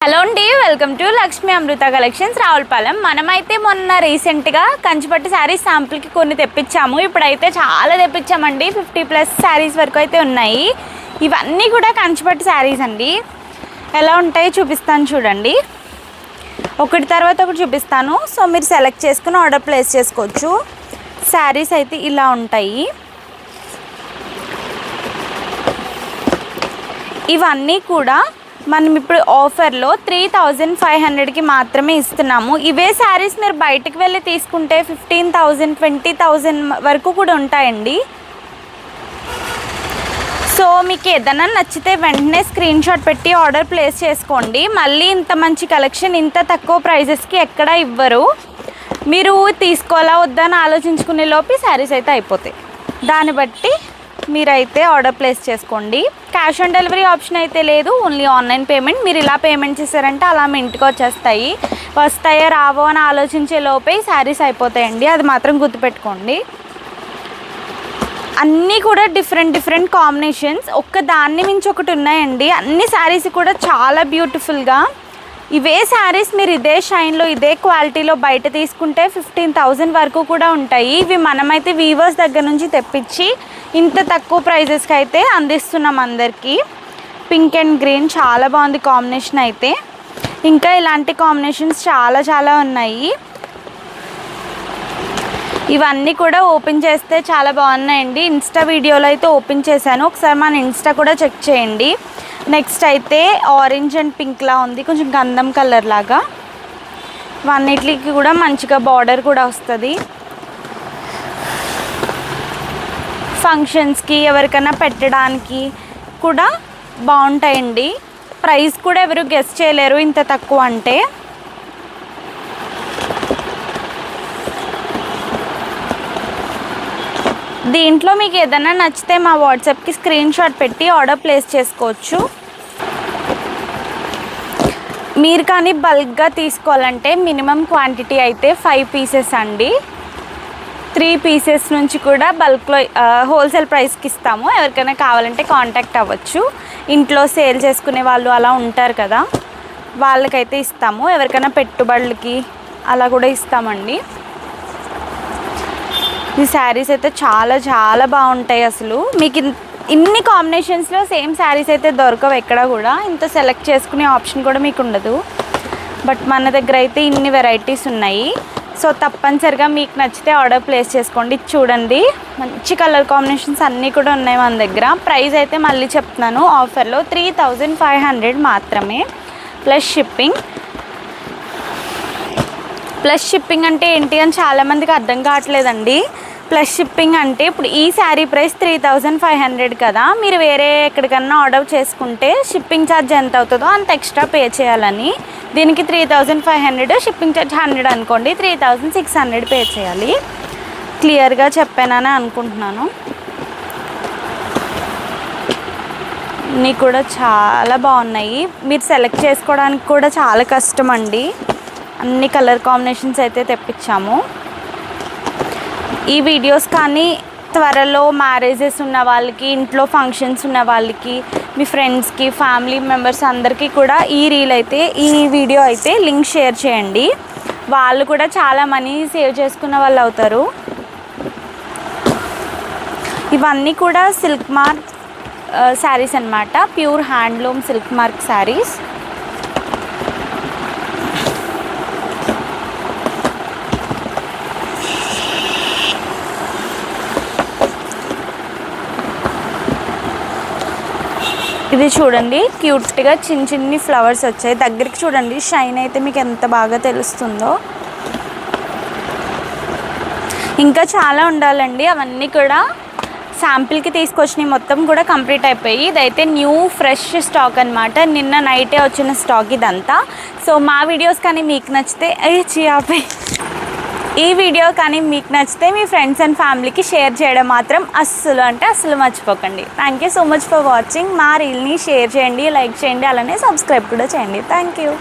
Hello అండి, welcome to Lakshmi Amrutha collections Ravulapalem. మనమైతే మొన్న రీసెంట్గా కంచిపట్టు శారీస్ శాంపుల్కి కొన్ని తెప్పించాము. ఇప్పుడైతే చాలా తెప్పించామండి. 50+ శారీస్ వరకు అయితే ఉన్నాయి. ఇవన్నీ కూడా కంచిపట్టు శారీస్ అండి. ఎలా ఉంటాయో చూపిస్తాను చూడండి. ఒకటి తర్వాత ఒకటి చూపిస్తాను. సో మీరు సెలెక్ట్ చేసుకుని ఆర్డర్ ప్లేస్ చేసుకోవచ్చు. శారీస్ అయితే ఇలా ఉంటాయి. ఇవన్నీ కూడా మనం ఇప్పుడు ఆఫర్లో 3500కి మాత్రమే ఇస్తున్నాము. ఇవే శారీస్ మీరు బయటికి వెళ్ళి తీసుకుంటే 15,000 20,000 వరకు కూడా ఉంటాయండి. సో మీకు ఏదైనా నచ్చితే వెంటనే స్క్రీన్ షాట్ పెట్టి ఆర్డర్ ప్లేస్ చేసుకోండి. మళ్ళీ ఇంత మంచి కలెక్షన్ ఇంత తక్కువ ప్రైజెస్కి ఎక్కడా ఇవ్వరు. మీరు తీసుకోవాలా వద్దని ఆలోచించుకునే లోపు శారీస్ అయితే అయిపోతాయి. దాన్ని బట్టి మీరైతే ఆర్డర్ ప్లేస్ చేసుకోండి. క్యాష్ ఆన్ డెలివరీ ఆప్షన్ అయితే లేదు, ఓన్లీ ఆన్లైన్ పేమెంట్. మీరు ఇలా పేమెంట్ చేశారంటే అలా మీ ఇంటికి వచ్చేస్తాయి. వస్తాయో రావో అని ఆలోచించే లోపే శారీస్ అయిపోతాయండి. అది మాత్రం గుర్తుపెట్టుకోండి. అన్నీ కూడా డిఫరెంట్ కాంబినేషన్స్, ఒక్క దాన్ని మించి ఒకటి ఉన్నాయండి. అన్ని శారీస్ కూడా చాలా బ్యూటిఫుల్గా. ఇవే శారీస్ మీరు ఇదే షైన్లో ఇదే క్వాలిటీలో బయట తీసుకుంటే 15,000 వరకు కూడా ఉంటాయి. ఇవి మనమైతే వీవర్స్ దగ్గర నుంచి తెప్పించి ఇంత తక్కువ ప్రైజెస్కి అయితే అందిస్తున్నాం అందరికీ. పింక్ అండ్ గ్రీన్ చాలా బాగుంది కాంబినేషన్ అయితే. ఇంకా ఇలాంటి కాంబినేషన్స్ చాలా ఉన్నాయి. ఇవన్నీ కూడా ఓపెన్ చేస్తే చాలా బాగున్నాయండి. ఇన్స్టా వీడియోలో అయితే ఓపెన్ చేశాను, ఒకసారి మన ఇన్స్టా కూడా చెక్ చేయండి. నెక్స్ట్ అయితే ఆరెంజ్ అండ్ పింక్లా ఉంది, కొంచెం గంధం కలర్ లాగా. ఇవన్నిటికి కూడా మంచిగా బార్డర్ కూడా వస్తుంది. ఫంక్షన్స్కి ఎవరికైనా పెట్టడానికి కూడా బాగుంటాయండి. ప్రైస్ కూడా ఎవరు గెస్ చేయలేరు ఇంత తక్కువ అంటే. దీంట్లో మీకు ఏదైనా నచ్చితే మా వాట్సాప్కి స్క్రీన్ షాట్ పెట్టి ఆర్డర్ ప్లేస్ చేసుకోవచ్చు. మీరు కానీ బల్క్గా తీసుకోవాలంటే మినిమం క్వాంటిటీ అయితే 5 పీసెస్ అండి. 3 పీసెస్ నుంచి కూడా బల్క్లో హోల్సేల్ ప్రైస్కి ఇస్తాము. ఎవరికైనా కావాలంటే కాంటాక్ట్ అవ్వచ్చు. ఇంట్లో సేల్ చేసుకునే వాళ్ళు అలా ఉంటారు కదా, వాళ్ళకైతే ఇస్తాము. ఎవరికైనా పెట్టుబడులకి అలా కూడా ఇస్తామండి. ఈ శారీస్ అయితే చాలా బాగుంటాయి. అసలు మీకు ఇన్ని కాంబినేషన్స్లో సేమ్ శారీస్ అయితే దొరకవు ఎక్కడ కూడా. ఇంత సెలెక్ట్ చేసుకునే ఆప్షన్ కూడా మీకు ఉండదు. బట్ మన దగ్గర అయితే ఇన్ని వెరైటీస్ ఉన్నాయి. సో తప్పనిసరిగా మీకు నచ్చితే ఆర్డర్ ప్లేస్ చేసుకోండి. చూడండి, మంచి కలర్ కాంబినేషన్స్ అన్నీ కూడా ఉన్నాయి మన దగ్గర. ప్రైస్ అయితే మళ్ళీ చెప్తున్నాను, ఆఫర్లో 3500 మాత్రమే ప్లస్ షిప్పింగ్. ప్లస్ షిప్పింగ్ అంటే ఏంటి అని చాలామందికి అర్థం కావట్లేదండి. ప్లస్ షిప్పింగ్ అంటే ఇప్పుడు ఈ శారీ ప్రైస్ 3500 కదా, మీరు వేరే ఎక్కడికన్నా ఆర్డర్ చేసుకుంటే షిప్పింగ్ ఛార్జ్ ఎంత అవుతుందో అంత ఎక్స్ట్రా పే చేయాలని. దీనికి 3500, షిప్పింగ్ ఛార్జ్ 100 అనుకోండి, 3600 పే చేయాలి. క్లియర్గా చెప్పానని అనుకుంటున్నాను. ఇన్ని కూడా చాలా బాగున్నాయి. మీరు సెలెక్ట్ చేసుకోవడానికి కూడా చాలా కష్టం అండి. అన్ని కలర్ కాంబినేషన్స్ అయితే తెప్పించాము. ఈ వీడియోస్ కానీ త్వరలో మ్యారేజెస్ ఉన్న వాళ్ళకి, ఇంట్లో ఫంక్షన్స్ ఉన్న వాళ్ళకి, మీ ఫ్రెండ్స్కి, ఫ్యామిలీ మెంబర్స్ అందరికీ కూడా ఈ వీడియో అయితే లింక్ షేర్ చేయండి. వాళ్ళు కూడా చాలా మనీ సేవ్ చేసుకున్న వాళ్ళు అవుతారు. ఇవన్నీ కూడా సిల్క్ మార్క్ శారీస్ అన్నమాట, pure handloom silk mark saris. ఇది చూడండి, క్యూట్గా చిన్ని ఫ్లవర్స్ వచ్చాయి. దగ్గరికి చూడండి, షైన్ అయితే మీకు ఎంత బాగా తెలుస్తుందో. ఇంకా చాలా ఉండాలండి. అవన్నీ కూడా శాంపిల్కి తీసుకొచ్చినవి మొత్తం కూడా కంప్లీట్ అయిపోయి. ఇదైతే న్యూ ఫ్రెష్ స్టాక్ అనమాట, నిన్న నైటే వచ్చిన స్టాక్ ఇదంతా. సో మా వీడియోస్ కానీ మీకు నచ్చితే ఈ వీడియో కానీ మీకు నచ్చితే మీ ఫ్రెండ్స్ అండ్ ఫ్యామిలీకి షేర్ చేయడం మాత్రం అస్సలు మర్చిపోకండి. Thank you so much for watching. మా రీల్ని షేర్ చేయండి, లైక్ చేయండి, అలానే సబ్స్క్రైబ్ కూడా చేయండి. Thank you.